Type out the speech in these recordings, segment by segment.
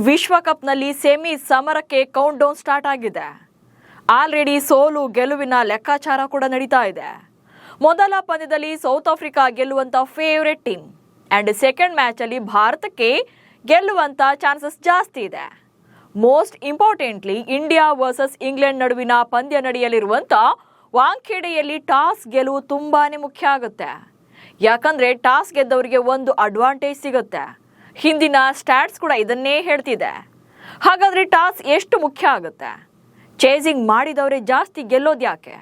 ವಿಶ್ವಕಪ್ನಲ್ಲಿ ಸೆಮಿ ಸಮರಕ್ಕೆ count down start already. ಆಲ್ರೆಡಿ ಸೋಲು ಗೆಲುವಿನ ಲೆಕ್ಕಾಚಾರ ಕೂಡ ನಡೀತಾ ಇದೆ. ಮೊದಲ ಪಂದ್ಯದಲ್ಲಿ ಸೌತ್ ಆಫ್ರಿಕಾ ಗೆಲ್ಲುವಂತ favourite team and second match ಅಲ್ಲಿ ಭಾರತಕ್ಕೆ ಗೆಲ್ಲುವಂತ ಚಾನ್ಸಸ್ ಜಾಸ್ತಿ ಇದೆ. Most importantly India versus England ನಡುವಿನ ಪಂದ್ಯ ನಡೆಯಲಿರುವಂತ ವಾಂಖೇಡೆಯಲ್ಲಿ ಟಾಸ್ ಗೆಲುವು ತುಂಬಾನೇ ಮುಖ್ಯ ಆಗುತ್ತೆ. ಯಾಕಂದ್ರೆ ಟಾಸ್ ಗೆದ್ದವರಿಗೆ ಒಂದು ಅಡ್ವಾಂಟೇಜ್ ಸಿಗುತ್ತೆ. ಹಿಂದಿನ ಸ್ಟ್ಯಾಟ್ಸ್ ಕೂಡ ಇದನ್ನೇ ಹೇಳ್ತಿದೆ. ಹಾಗಾದ್ರೆ ಟಾಸ್ ಎಷ್ಟು ಮುಖ್ಯ ಆಗುತ್ತೆ? ಚೇಸಿಂಗ್ ಮಾಡಿದವರೇ ಜಾಸ್ತಿ ಗೆಲ್ಲೋದು ಯಾಕೆ?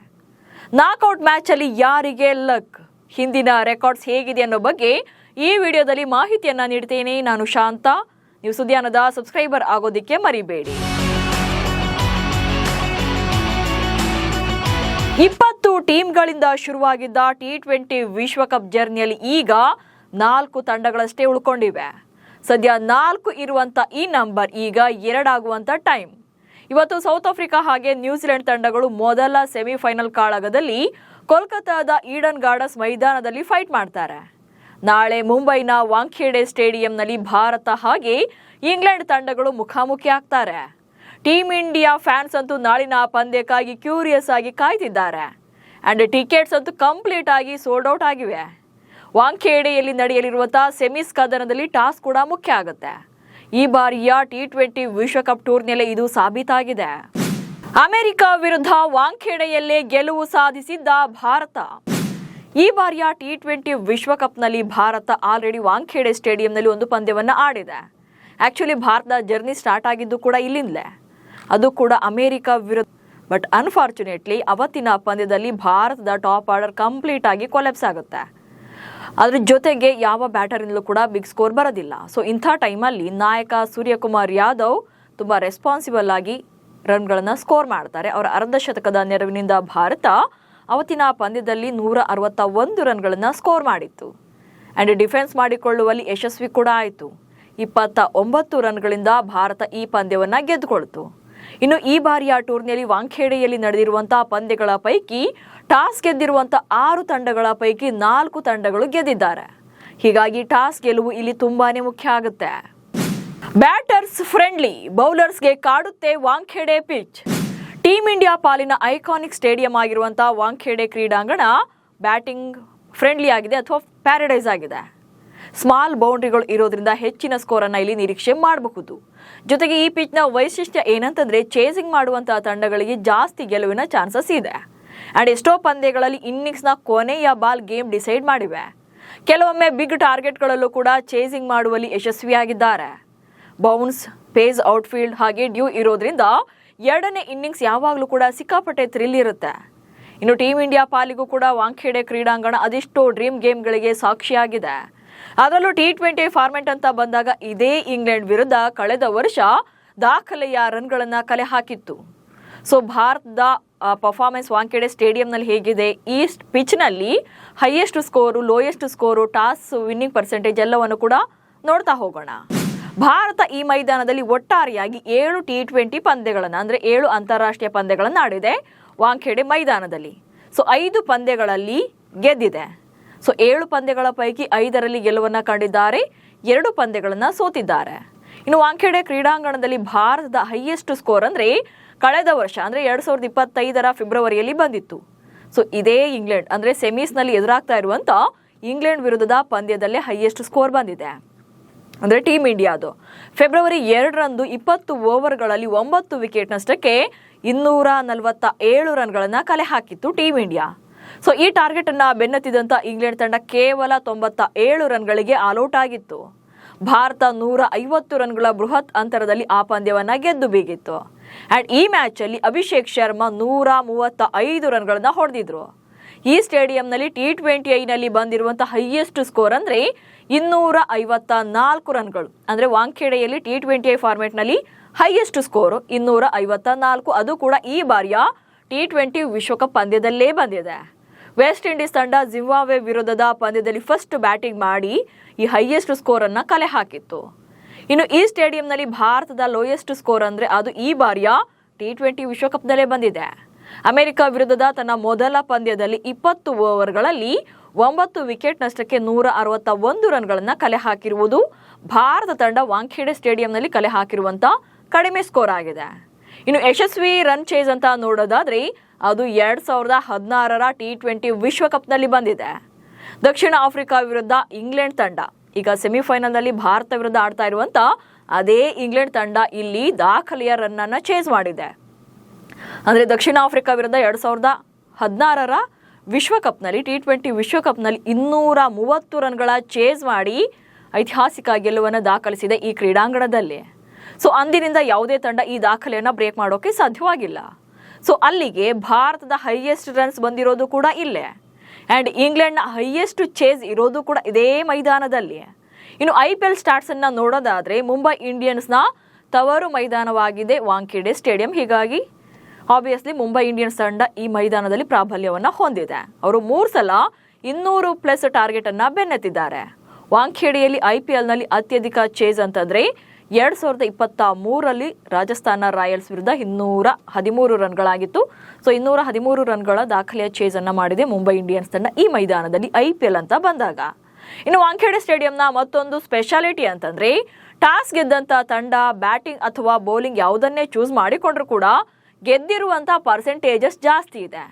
ನಾಕ್ಔಟ್ ಮ್ಯಾಚ್ ಅಲ್ಲಿ ಯಾರಿಗೆ ಲಕ್? ಹಿಂದಿನ ರೆಕಾರ್ಡ್ಸ್ ಹೇಗಿದೆ ಅನ್ನೋ ಬಗ್ಗೆ ಈ ವಿಡಿಯೋದಲ್ಲಿ ಮಾಹಿತಿಯನ್ನ ನೀಡ್ತೇನೆ. ನಾನು ಶಾಂತ. ನೀವು ಸುದ್ದಿಯಾನದ ಸಬ್ಸ್ಕ್ರೈಬರ್ ಆಗೋದಿಕ್ಕೆ ಮರಿಬೇಡಿ. 20 ಟೀಮ್ಗಳಿಂದ ಶುರುವಾಗಿದ್ದ T20 ವಿಶ್ವಕಪ್ ಜರ್ನಿಯಲ್ಲಿ ಈಗ 4 ತಂಡಗಳಷ್ಟೇ ಉಳ್ಕೊಂಡಿವೆ. ಸದ್ಯ 4 ಇರುವಂತ ಈ ನಂಬರ್ ಈಗ 2 ಆಗುವಂತ ಟೈಮ್. ಇವತ್ತು ಸೌತ್ ಆಫ್ರಿಕಾ ಹಾಗೆ ನ್ಯೂಜಿಲೆಂಡ್ ತಂಡಗಳು ಮೊದಲ ಸೆಮಿಫೈನಲ್ ಕಾಳಗದಲ್ಲಿ ಕೋಲ್ಕತ್ತಾದ ಈಡನ್ ಗಾರ್ಡನ್ಸ್ ಮೈದಾನದಲ್ಲಿ ಫೈಟ್ ಮಾಡ್ತಾರೆ. ನಾಳೆ ಮುಂಬೈನ ವಾಂಖೇಡೆ ಸ್ಟೇಡಿಯಂನಲ್ಲಿ ಭಾರತ ಹಾಗೆ ಇಂಗ್ಲೆಂಡ್ ತಂಡಗಳು ಮುಖಾಮುಖಿ ಆಗ್ತಾರೆ. ಟೀಮ್ ಇಂಡಿಯಾ ಫ್ಯಾನ್ಸ್ ಅಂತೂ ನಾಳಿನ ಪಂದ್ಯಕ್ಕಾಗಿ ಕ್ಯೂರಿಯಸ್ ಆಗಿ ಕಾಯ್ತಿದ್ದಾರೆ. ಅಂಡ್ ಟಿಕೆಟ್ಸ್ ಅಂತೂ ಕಂಪ್ಲೀಟ್ ಆಗಿ ಸೋಲ್ಡ್ ಔಟ್ ಆಗಿವೆ. ವಾಂಖೇಡೆಯಲ್ಲಿ ನಡೆಯಲಿರುವಂತಹ ಸೆಮಿಸ್ ಕದನದಲ್ಲಿ ಟಾಸ್ ಕೂಡ ಮುಖ್ಯ ಆಗುತ್ತೆ. ಈ ಬಾರಿಯ T20 ವಿಶ್ವಕಪ್ ಟೂರ್ನಿಯಲ್ಲಿ ಇದು ಸಾಬೀತಾಗಿದೆ. ಅಮೆರಿಕ ವಿರುದ್ಧ ವಾಂಖೇಡೆಯಲ್ಲೇ ಗೆಲುವು ಸಾಧಿಸಿದ್ದ ಭಾರತ. ಈ ಬಾರಿಯ T20 ವಿಶ್ವಕಪ್ನಲ್ಲಿ ಭಾರತ ಆಲ್ರೆಡಿ ವಾಂಖೇಡೆ ಸ್ಟೇಡಿಯಂನಲ್ಲಿ ಒಂದು ಪಂದ್ಯವನ್ನ ಆಡಿದೆ. ಆಕ್ಚುಲಿ ಭಾರತದ ಜರ್ನಿ ಸ್ಟಾರ್ಟ್ ಆಗಿದ್ದು ಕೂಡ ಇಲ್ಲಿಂದಲೇ, ಅದು ಕೂಡ ಅಮೆರಿಕ ವಿರುದ್ಧ. ಬಟ್ ಅನ್ಫಾರ್ಚುನೇಟ್ಲಿ ಅವತ್ತಿನ ಪಂದ್ಯದಲ್ಲಿ ಭಾರತದ ಟಾಪ್ ಆರ್ಡರ್ ಕಂಪ್ಲೀಟ್ ಆಗಿ ಕೊಲ್ಯಾಪ್ಸ್ ಆಗುತ್ತೆ. ಅದ್ರ ಜೊತೆಗೆ ಯಾವ ಬ್ಯಾಟರಿಂದಲೂ ಕೂಡ ಬಿಗ್ ಸ್ಕೋರ್ ಬರೋದಿಲ್ಲ. ಸೊ ಇಂಥ ಟೈಮಲ್ಲಿ ನಾಯಕ ಸೂರ್ಯಕುಮಾರ್ ಯಾದವ್ ತುಂಬ ರೆಸ್ಪಾನ್ಸಿಬಲ್ ಆಗಿ ರನ್ಗಳನ್ನು ಸ್ಕೋರ್ ಮಾಡ್ತಾರೆ. ಅವರ ಅರ್ಧ ಶತಕದ ನೆರವಿನಿಂದ ಭಾರತ ಅವತ್ತಿನ ಪಂದ್ಯದಲ್ಲಿ 161 ರನ್ಗಳನ್ನು ಸ್ಕೋರ್ ಮಾಡಿತ್ತು. ಆ್ಯಂಡ್ ಡಿಫೆನ್ಸ್ ಮಾಡಿಕೊಳ್ಳುವಲ್ಲಿ ಯಶಸ್ವಿ ಕೂಡ ಆಯಿತು. 29 ರನ್ಗಳಿಂದ ಭಾರತ ಈ ಪಂದ್ಯವನ್ನು ಗೆದ್ದುಕೊಳ್ತು. ಇನ್ನು ಈ ಬಾರಿಯ ಟೂರ್ನಿಯಲ್ಲಿ ವಾಂಖೇಡೆಯಲ್ಲಿ ನಡೆದಿರುವಂತಹ ಪಂದ್ಯಗಳ ಪೈಕಿ ಟಾಸ್ ಗೆದ್ದಿರುವಂಥ 6 ತಂಡಗಳ ಪೈಕಿ 4 ತಂಡಗಳು ಗೆದ್ದಿದ್ದಾರೆ. ಹೀಗಾಗಿ ಟಾಸ್ ಗೆಲುವು ಇಲ್ಲಿ ತುಂಬಾನೇ ಮುಖ್ಯ ಆಗುತ್ತೆ. ಬ್ಯಾಟರ್ಸ್ ಫ್ರೆಂಡ್ಲಿ, ಬೌಲರ್ಸ್ಗೆ ಕಾಡುತ್ತೆ ವಾಂಖೇಡೆ ಪಿಚ್. ಟೀಮ್ ಇಂಡಿಯಾ ಪಾಲಿನ ಐಕಾನಿಕ್ ಸ್ಟೇಡಿಯಂ ಆಗಿರುವಂತಹ ವಾಂಖೇಡೆ ಕ್ರೀಡಾಂಗಣ ಬ್ಯಾಟಿಂಗ್ ಫ್ರೆಂಡ್ಲಿ ಆಗಿದೆ ಅಥವಾ ಪ್ಯಾರಡೈಸ್ ಆಗಿದೆ. ಸ್ಮಾಲ್ ಬೌಂಡ್ರಿಗಳು ಇರೋದ್ರಿಂದ ಹೆಚ್ಚಿನ ಸ್ಕೋರ್ ಅನ್ನ ಇಲ್ಲಿ ನಿರೀಕ್ಷೆ ಮಾಡಬಹುದು. ಜೊತೆಗೆ ಈ ಪಿಚ್ ನ ವೈಶಿಷ್ಟ್ಯ ಏನಂತಂದ್ರೆ ಚೇಸಿಂಗ್ ಮಾಡುವಂತಹ ತಂಡಗಳಿಗೆ ಜಾಸ್ತಿ ಗೆಲುವಿನ ಚಾನ್ಸಸ್ ಇದೆ. ಅಂಡ್ ಎಷ್ಟೋ ಪಂದ್ಯಗಳಲ್ಲಿ ಇನ್ನಿಂಗ್ಸ್ ನ ಕೊನೆಯ ಬಾಲ್ ಗೇಮ್ ಡಿಸೈಡ್ ಮಾಡಿವೆ. ಕೆಲವೊಮ್ಮೆ ಬಿಗ್ ಟಾರ್ಗೆಟ್ಗಳಲ್ಲೂ ಕೂಡ ಚೇಸಿಂಗ್ ಮಾಡುವಲ್ಲಿ ಯಶಸ್ವಿಯಾಗಿದ್ದಾರೆ. ಬೌನ್ಸ್, ಪೇಸ್ ಔಟ್ಫೀಲ್ಡ್ ಹಾಗೆ ಡ್ಯೂ ಇರೋದ್ರಿಂದ ಎರಡನೇ ಇನ್ನಿಂಗ್ಸ್ ಯಾವಾಗಲೂ ಕೂಡ ಸಿಕ್ಕಾಪಟ್ಟೆ ಥ್ರಿಲ್ ಇರುತ್ತೆ. ಇನ್ನು ಟೀಮ್ ಇಂಡಿಯಾ ಪಾಲಿಗೂ ಕೂಡ ವಾಂಖೇಡೆ ಕ್ರೀಡಾಂಗಣ ಅದೆಷ್ಟೋ ಡ್ರೀಮ್ ಗೇಮ್ಗಳಿಗೆ ಸಾಕ್ಷಿಯಾಗಿದೆ. ಅದರಲ್ಲೂ T20 ಫಾರ್ಮೆಟ್ ಅಂತ ಬಂದಾಗ ಇದೇ ಇಂಗ್ಲೆಂಡ್ ವಿರುದ್ಧ ಕಳೆದ ವರ್ಷ ದಾಖಲೆಯ ರನ್ಗಳನ್ನ ಕಲೆ ಹಾಕಿತ್ತು. ಸೊ ಭಾರತದ ಪರ್ಫಾರ್ಮೆನ್ಸ್ ವಾಂಖೇಡೆ ಸ್ಟೇಡಿಯಂನಲ್ಲಿ ಹೇಗಿದೆ, ಈ ಪಿಚ್ನಲ್ಲಿ highest score, lowest score, toss winning percentage ಎಲ್ಲವನ್ನು ಕೂಡ ನೋಡ್ತಾ ಹೋಗೋಣ. ಭಾರತ ಈ ಮೈದಾನದಲ್ಲಿ ಒಟ್ಟಾರೆಯಾಗಿ 7 T20 ಪಂದ್ಯಗಳನ್ನು ಅಂದರೆ 7 ಅಂತಾರಾಷ್ಟ್ರೀಯ ಪಂದ್ಯಗಳನ್ನು ಆಡಿದೆ ವಾಂಖೇಡೆ ಮೈದಾನದಲ್ಲಿ. ಸೊ 5 ಪಂದ್ಯಗಳಲ್ಲಿ ಗೆದ್ದಿದೆ. ಸೊ 7 ಪಂದ್ಯಗಳ ಪೈಕಿ 5ರಲ್ಲಿ ಗೆಲುವನ್ನು ಕಂಡಿದ್ದಾರೆ, 2 ಪಂದ್ಯಗಳನ್ನು ಸೋತಿದ್ದಾರೆ. ಇನ್ನು ವಾಂಖೇಡೆ ಕ್ರೀಡಾಂಗಣದಲ್ಲಿ ಭಾರತದ ಹೈಯೆಸ್ಟ್ ಸ್ಕೋರ್ ಅಂದರೆ ಕಳೆದ ವರ್ಷ ಅಂದರೆ 2025ರ ಫೆಬ್ರವರಿಯಲ್ಲಿ ಬಂದಿತ್ತು. ಸೊ ಇದೇ ಇಂಗ್ಲೆಂಡ್ ಅಂದರೆ ಸೆಮೀಸ್ನಲ್ಲಿ ಎದುರಾಗ್ತಾ ಇರುವಂಥ ಇಂಗ್ಲೆಂಡ್ ವಿರುದ್ಧದ ಪಂದ್ಯದಲ್ಲೇ ಹೈಯೆಸ್ಟ್ ಸ್ಕೋರ್ ಬಂದಿದೆ. ಅಂದರೆ ಟೀಮ್ ಇಂಡಿಯಾದು ಫೆಬ್ರವರಿ 2ರಂದು 20 ಓವರ್ಗಳಲ್ಲಿ 9 ವಿಕೆಟ್ನಷ್ಟಕ್ಕೆ 247 ರನ್ಗಳನ್ನು ಕಲೆ ಹಾಕಿತ್ತು ಟೀಮ್ ಇಂಡಿಯಾ. ಸೊ ಈ ಟಾರ್ಗೆಟ್ ಅನ್ನ ಬೆನ್ನತ್ತಿದಂತ ಇಂಗ್ಲೆಂಡ್ ತಂಡ ಕೇವಲ 97 ರನ್ಗಳಿಗೆ ಆಲ್ಔಟ್ ಆಗಿತ್ತು. ಭಾರತ 150 ರನ್ಗಳ ಬೃಹತ್ ಅಂತರದಲ್ಲಿ ಆ ಪಂದ್ಯವನ್ನ ಗೆದ್ದು ಬೀಗಿತ್ತು. ಅಂಡ್ ಈ ಮ್ಯಾಚ್ ಅಲ್ಲಿ ಅಭಿಷೇಕ್ ಶರ್ಮಾ 135 ರನ್ಗಳನ್ನ ಹೊಡೆದಿದ್ರು. ಈ ಸ್ಟೇಡಿಯಂನಲ್ಲಿ T20ನಲ್ಲಿ ಬಂದಿರುವಂತಹ ಹೈಯೆಸ್ಟ್ ಸ್ಕೋರ್ ಅಂದ್ರೆ 254 ರನ್ಗಳು. ಅಂದ್ರೆ ವಾಂಖೇಡೆಯಲ್ಲಿ T20 ಫಾರ್ಮೆಟ್ ನಲ್ಲಿ ಹೈಯೆಸ್ಟ್ ಸ್ಕೋರ್ 254. ಅದು ಕೂಡ ಈ ಬಾರಿಯ T20 ವಿಶ್ವಕಪ್ ಪಂದ್ಯದಲ್ಲೇ ಬಂದಿದೆ. ವೆಸ್ಟ್ ಇಂಡೀಸ್ ತಂಡ ಜಿಂಬಾಬ್ವೆ ವಿರುದ್ಧದ ಪಂದ್ಯದಲ್ಲಿ ಫಸ್ಟ್ ಬ್ಯಾಟಿಂಗ್ ಮಾಡಿ ಈ ಹೈಯೆಸ್ಟ್ ಸ್ಕೋರ್ ಅನ್ನ ಕಲೆ ಹಾಕಿತ್ತು. ಇನ್ನು ಈ ಸ್ಟೇಡಿಯಂನಲ್ಲಿ ಭಾರತದ ಲೋಯೆಸ್ಟ್ ಸ್ಕೋರ್ ಅಂದ್ರೆ ಅದು ಈ ಬಾರಿಯ T20 ವಿಶ್ವಕಪ್ನಲ್ಲೇ ಬಂದಿದೆ. ಅಮೆರಿಕ ವಿರುದ್ಧದ ತನ್ನ ಮೊದಲ ಪಂದ್ಯದಲ್ಲಿ 20 ಓವರ್ಗಳಲ್ಲಿ 9 ವಿಕೆಟ್ ನಷ್ಟಕ್ಕೆ 161 ರನ್ಗಳನ್ನು ಕಲೆ ಹಾಕಿರುವುದು ಭಾರತ ತಂಡ ವಾಂಖೇಡೆ ಸ್ಟೇಡಿಯಂನಲ್ಲಿ ಕಲೆ ಹಾಕಿರುವಂತ ಕಡಿಮೆ ಸ್ಕೋರ್ ಆಗಿದೆ. ಇನ್ನು ಯಶಸ್ವಿ ರನ್ ಚೇಸ್ ಅಂತ ನೋಡೋದಾದ್ರೆ ಅದು 2016ರ T20 ವಿಶ್ವಕಪ್ನಲ್ಲಿ ಬಂದಿದೆ. ದಕ್ಷಿಣ ಆಫ್ರಿಕಾ ವಿರುದ್ಧ ಇಂಗ್ಲೆಂಡ್ ತಂಡ ಈಗ ಸೆಮಿಫೈನಲ್ನಲ್ಲಿ ಭಾರತ ವಿರುದ್ಧ ಆಡ್ತಾ ಇರುವಂತ ಅದೇ ಇಂಗ್ಲೆಂಡ್ ತಂಡ ಇಲ್ಲಿ ದಾಖಲೆಯ ರನ್ ಅನ್ನ ಚೇಸ್ ಮಾಡಿದೆ. ಅಂದ್ರೆ ದಕ್ಷಿಣ ಆಫ್ರಿಕಾ ವಿರುದ್ಧ 2016ರ ವಿಶ್ವಕಪ್ನಲ್ಲಿ T20 ವಿಶ್ವಕಪ್ನಲ್ಲಿ 230 ರನ್ಗಳ ಚೇಸ್ ಮಾಡಿ ಐತಿಹಾಸಿಕ ಗೆಲುವನ್ನು ದಾಖಲಿಸಿದೆ ಈ ಕ್ರೀಡಾಂಗಣದಲ್ಲಿ. ಸೊ ಅಂದಿನಿಂದ ಯಾವುದೇ ತಂಡ ಈ ದಾಖಲೆಯನ್ನು ಬ್ರೇಕ್ ಮಾಡೋಕೆ ಸಾಧ್ಯವಾಗಿಲ್ಲ. ಸೊ ಅಲ್ಲಿಗೆ ಭಾರತದ ಹೈಯೆಸ್ಟ್ ರನ್ಸ್ ಬಂದಿರೋದು ಕೂಡ ಇಲ್ಲೇ ಆ್ಯಂಡ್ ಇಂಗ್ಲೆಂಡ್ನ ಹೈಯೆಸ್ಟ್ ಚೇಸ್ ಇರೋದು ಕೂಡ ಇದೇ ಮೈದಾನದಲ್ಲಿ. ಇನ್ನು IPL ಸ್ಟಾಟ್ಸ್ ಅನ್ನ ನೋಡೋದಾದ್ರೆ ಮುಂಬೈ ಇಂಡಿಯನ್ಸ್ನ ತವರು ಮೈದಾನವಾಗಿದೆ ವಾಂಖೇಡೆ ಸ್ಟೇಡಿಯಂ. ಹೀಗಾಗಿ ಆಬ್ವಿಯಸ್ಲಿ ಮುಂಬೈ ಇಂಡಿಯನ್ಸ್ ತಂಡ ಈ ಮೈದಾನದಲ್ಲಿ ಪ್ರಾಬಲ್ಯವನ್ನು ಹೊಂದಿದೆ. ಅವರು 3 ಸಲ 200+ ಟಾರ್ಗೆಟ್ ಅನ್ನ ಬೆನ್ನತ್ತಿದ್ದಾರೆ. ವಾಂಖೇಡೆಯಲ್ಲಿ IPLನಲ್ಲಿ ಅತ್ಯಧಿಕ ಚೇಸ್ ಅಂತಂದ್ರೆ 2023ರಲ್ಲಿ ರಾಜಸ್ಥಾನ ರಾಯಲ್ಸ್ ವಿರುದ್ಧ 213 ರನ್ಗಳಾಗಿತ್ತು. ಸೊ 213 ರನ್ಗಳ ದಾಖಲೆಯ ಚೇಸ್ ಅನ್ನ ಮಾಡಿದೆ ಮುಂಬೈ ಇಂಡಿಯನ್ಸ್ ತಂಡ ಈ ಮೈದಾನದಲ್ಲಿ IPL ಅಂತ ಬಂದಾಗ. ಇನ್ನು ವಾಂಖೇಡೆ ಸ್ಟೇಡಿಯಂನ ಮತ್ತೊಂದು ಸ್ಪೆಷಾಲಿಟಿ ಅಂತಂದ್ರೆ ಟಾಸ್ ಗೆದ್ದಂತ ತಂಡ ಬ್ಯಾಟಿಂಗ್ ಅಥವಾ ಬೌಲಿಂಗ್ ಯಾವುದನ್ನೇ ಚೂಸ್ ಮಾಡಿಕೊಂಡ್ರು ಕೂಡ ಗೆದ್ದಿರುವಂತಹ ಪರ್ಸೆಂಟೇಜಸ್ ಜಾಸ್ತಿ ಇದೆ.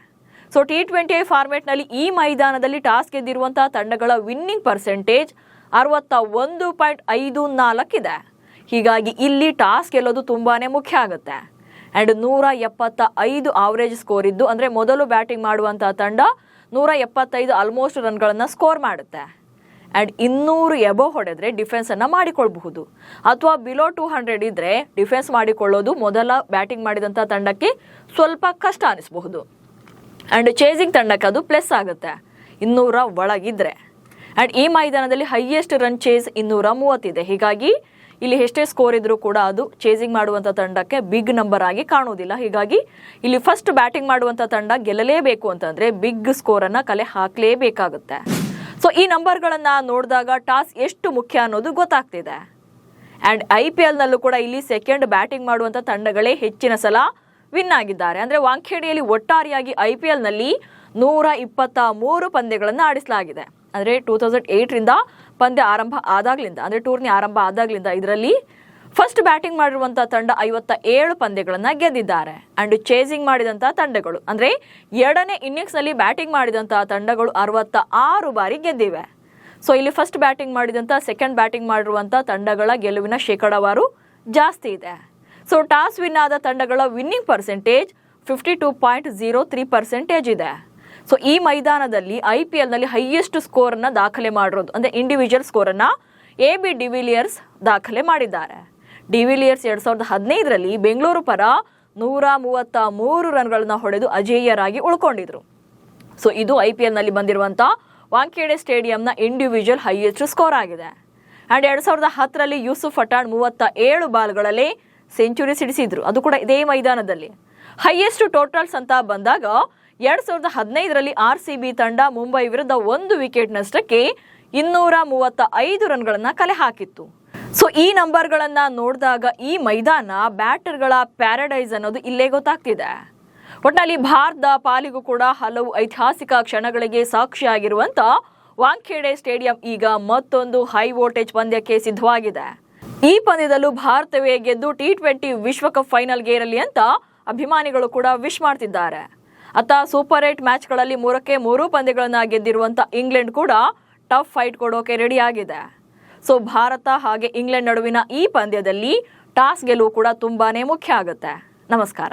ಸೊ T20 ಫಾರ್ಮೆಟ್ನಲ್ಲಿ ಈ ಮೈದಾನದಲ್ಲಿ ಟಾಸ್ ಗೆದ್ದಿರುವಂತಹ ತಂಡಗಳ ವಿನ್ನಿಂಗ್ ಪರ್ಸೆಂಟೇಜ್ 61.54 ಇದೆ. ಹೀಗಾಗಿ ಇಲ್ಲಿ ಟಾಸ್ ಗೆಲ್ಲೋದು ತುಂಬಾನೇ ಮುಖ್ಯ ಆಗುತ್ತೆ. ಆ್ಯಂಡ್ 175 ಆವರೇಜ್ ಸ್ಕೋರ್ ಇದ್ದು ಅಂದರೆ ಮೊದಲು ಬ್ಯಾಟಿಂಗ್ ಮಾಡುವಂತಹ ತಂಡ 175 ಆಲ್ಮೋಸ್ಟ್ ರನ್ಗಳನ್ನು ಸ್ಕೋರ್ ಮಾಡುತ್ತೆ. ಆ್ಯಂಡ್ 200 ಎಬೋ ಹೊಡೆದ್ರೆ ಡಿಫೆನ್ಸ್ ಅನ್ನ ಮಾಡಿಕೊಳ್ಬಹುದು, ಅಥವಾ ಬಿಲೋ 200 ಇದ್ರೆ ಡಿಫೆನ್ಸ್ ಮಾಡಿಕೊಳ್ಳೋದು ಮೊದಲ ಬ್ಯಾಟಿಂಗ್ ಮಾಡಿದಂಥ ತಂಡಕ್ಕೆ ಸ್ವಲ್ಪ ಕಷ್ಟ ಅನಿಸಬಹುದು. ಆ್ಯಂಡ್ ಚೇಸಿಂಗ್ ತಂಡಕ್ಕೆ ಅದು ಪ್ಲಸ್ ಆಗುತ್ತೆ 200 ಒಳಗಿದ್ರೆ. ಆ್ಯಂಡ್ ಈ ಮೈದಾನದಲ್ಲಿ ಹೈಯೆಸ್ಟ್ ರನ್ ಚೇಸ್ 230 ಇದೆ. ಹೀಗಾಗಿ ಇಲ್ಲಿ ಎಷ್ಟೇ ಸ್ಕೋರ್ ಇದ್ರೂ ಕೂಡ ಅದು ಚೇಸಿಂಗ್ ಮಾಡುವಂಥ ತಂಡಕ್ಕೆ ಬಿಗ್ ನಂಬರ್ ಆಗಿ ಕಾಣುವುದಿಲ್ಲ. ಹೀಗಾಗಿ ಇಲ್ಲಿ ಫಸ್ಟ್ ಬ್ಯಾಟಿಂಗ್ ಮಾಡುವಂಥ ತಂಡ ಗೆಲ್ಲಲೇಬೇಕು ಅಂತಂದ್ರೆ ಬಿಗ್ ಸ್ಕೋರನ್ನು ಕಲೆ ಹಾಕಲೇಬೇಕಾಗುತ್ತೆ. ಸೊ ಈ ನಂಬರ್ಗಳನ್ನು ನೋಡಿದಾಗ ಟಾಸ್ ಎಷ್ಟು ಮುಖ್ಯ ಅನ್ನೋದು ಗೊತ್ತಾಗ್ತಿದೆ. ಆ್ಯಂಡ್ IPLನಲ್ಲೂ ಕೂಡ ಇಲ್ಲಿ ಸೆಕೆಂಡ್ ಬ್ಯಾಟಿಂಗ್ ಮಾಡುವಂಥ ತಂಡಗಳೇ ಹೆಚ್ಚಿನ ಸಲ ವಿನ್ ಆಗಿದ್ದಾರೆ. ಅಂದರೆ ವಾಂಖೇಡೆಯಲ್ಲಿ ಒಟ್ಟಾರೆಯಾಗಿ IPLನಲ್ಲಿ 123 ಪಂದ್ಯಗಳನ್ನು ಆಡಿಸಲಾಗಿದೆ. ಅಂದರೆ 2008ರಿಂದ ಪಂದ್ಯ ಆರಂಭ ಆದಾಗ್ಲಿಂದ ಅಂದರೆ ಟೂರ್ನಿ ಆರಂಭ ಆದಾಗ್ಲಿಂದ ಇದರಲ್ಲಿ ಫಸ್ಟ್ ಬ್ಯಾಟಿಂಗ್ ಮಾಡಿರುವಂಥ ತಂಡ 57 ಪಂದ್ಯಗಳನ್ನು ಗೆದ್ದಿದ್ದಾರೆ. ಆ್ಯಂಡ್ ಚೇಸಿಂಗ್ ಮಾಡಿದಂಥ ತಂಡಗಳು ಅಂದರೆ 2ನೇ ಇನ್ನಿಂಗ್ಸ್ನಲ್ಲಿ ಬ್ಯಾಟಿಂಗ್ ಮಾಡಿದಂಥ ತಂಡಗಳು 66 ಬಾರಿ ಗೆದ್ದಿವೆ. ಸೊ ಇಲ್ಲಿ ಫಸ್ಟ್ ಬ್ಯಾಟಿಂಗ್ ಮಾಡಿದಂಥ ಸೆಕೆಂಡ್ ಬ್ಯಾಟಿಂಗ್ ಮಾಡಿರುವಂಥ ತಂಡಗಳ ಗೆಲುವಿನ ಶೇಕಡಾವಾರು ಜಾಸ್ತಿ ಇದೆ. ಸೊ ಟಾಸ್ ವಿನ್ ಆದ ತಂಡಗಳ ವಿನ್ನಿಂಗ್ ಪರ್ಸೆಂಟೇಜ್ 52.03% ಇದೆ. ಸೊ ಈ ಮೈದಾನದಲ್ಲಿ IPLನಲ್ಲಿ ಹೈಯೆಸ್ಟ್ ಸ್ಕೋರನ್ನು ದಾಖಲೆ ಮಾಡಿರೋದು ಅಂದರೆ ಇಂಡಿವಿಜುವಲ್ ಸ್ಕೋರನ್ನು AB ಡಿವಿಲಿಯರ್ಸ್ ದಾಖಲೆ ಮಾಡಿದ್ದಾರೆ. ಡಿವಿಲಿಯರ್ಸ್ 2015ರಲ್ಲಿ ಬೆಂಗಳೂರು ಪರ 133 ರನ್ಗಳನ್ನ ಹೊಡೆದು ಅಜೇಯರಾಗಿ ಉಳ್ಕೊಂಡಿದ್ರು. ಸೊ ಇದು IPLನಲ್ಲಿ ಬಂದಿರುವಂಥ ವಾಂಖೇಡೆ ಸ್ಟೇಡಿಯಂನ ಇಂಡಿವಿಜುವಲ್ ಹೈಯೆಸ್ಟ್ ಸ್ಕೋರ್ ಆಗಿದೆ. ಆ್ಯಂಡ್ 2010ರಲ್ಲಿ ಯೂಸುಫ್ ಪಠಾಣ್ 37 ಬಾಲ್ಗಳಲ್ಲಿ ಸೆಂಚುರಿ ಸಿಡಿಸಿದ್ರು, ಅದು ಕೂಡ ಇದೇ ಮೈದಾನದಲ್ಲಿ. ಹೈಯೆಸ್ಟ್ ಟೋಟಲ್ಸ್ ಅಂತ ಬಂದಾಗ 2015ರಲ್ಲಿ RCB ತಂಡ ಮುಂಬೈ ವಿರುದ್ಧ 1 ವಿಕೆಟ್ ನಷ್ಟಕ್ಕೆ 235 ರನ್ಗಳನ್ನ ಕಲೆ ಹಾಕಿತ್ತು. ಸೊ ಈ ನಂಬರ್ಗಳನ್ನ ನೋಡಿದಾಗ ಈ ಮೈದಾನ ಬ್ಯಾಟರ್ಗಳ ಪ್ಯಾರಡೈಸ್ ಅನ್ನೋದು ಇಲ್ಲೇ ಗೊತ್ತಾಗ್ತಿದೆ. ಒಟ್ಟಿನಲ್ಲಿ ಭಾರತದ ಪಾಲಿಗೂ ಕೂಡ ಹಲವು ಐತಿಹಾಸಿಕ ಕ್ಷಣಗಳಿಗೆ ಸಾಕ್ಷಿಯಾಗಿರುವಂತ ವಾಂಖೇಡೆ ಸ್ಟೇಡಿಯಂ ಈಗ ಮತ್ತೊಂದು ಹೈ ವೋಲ್ಟೇಜ್ ಪಂದ್ಯಕ್ಕೆ ಸಿದ್ಧವಾಗಿದೆ. ಈ ಪಂದ್ಯದಲ್ಲೂ ಭಾರತವೇ ಗೆದ್ದು T20 ವಿಶ್ವಕಪ್ ಫೈನಲ್ಗೆ ಏರಲಿ ಅಂತ ಅಭಿಮಾನಿಗಳು ಕೂಡ ವಿಶ್ ಮಾಡ್ತಿದ್ದಾರೆ. ಅತ್ತ ಸೂಪರ್ 8 ಮ್ಯಾಚ್ಗಳಲ್ಲಿ 3ಕ್ಕೆ 3 ಪಂದ್ಯಗಳನ್ನ ಗೆದ್ದಿರುವಂತ ಇಂಗ್ಲೆಂಡ್ ಕೂಡ ಟಫ್ ಫೈಟ್ ಕೊಡೋಕೆ ರೆಡಿ ಆಗಿದೆ. ಸೊ ಭಾರತ ಹಾಗೆ ಇಂಗ್ಲೆಂಡ್ ನಡುವಿನ ಈ ಪಂದ್ಯದಲ್ಲಿ ಟಾಸ್ ಗೆಲುವು ಕೂಡ ತುಂಬಾನೇ ಮುಖ್ಯ ಆಗುತ್ತೆ. ನಮಸ್ಕಾರ.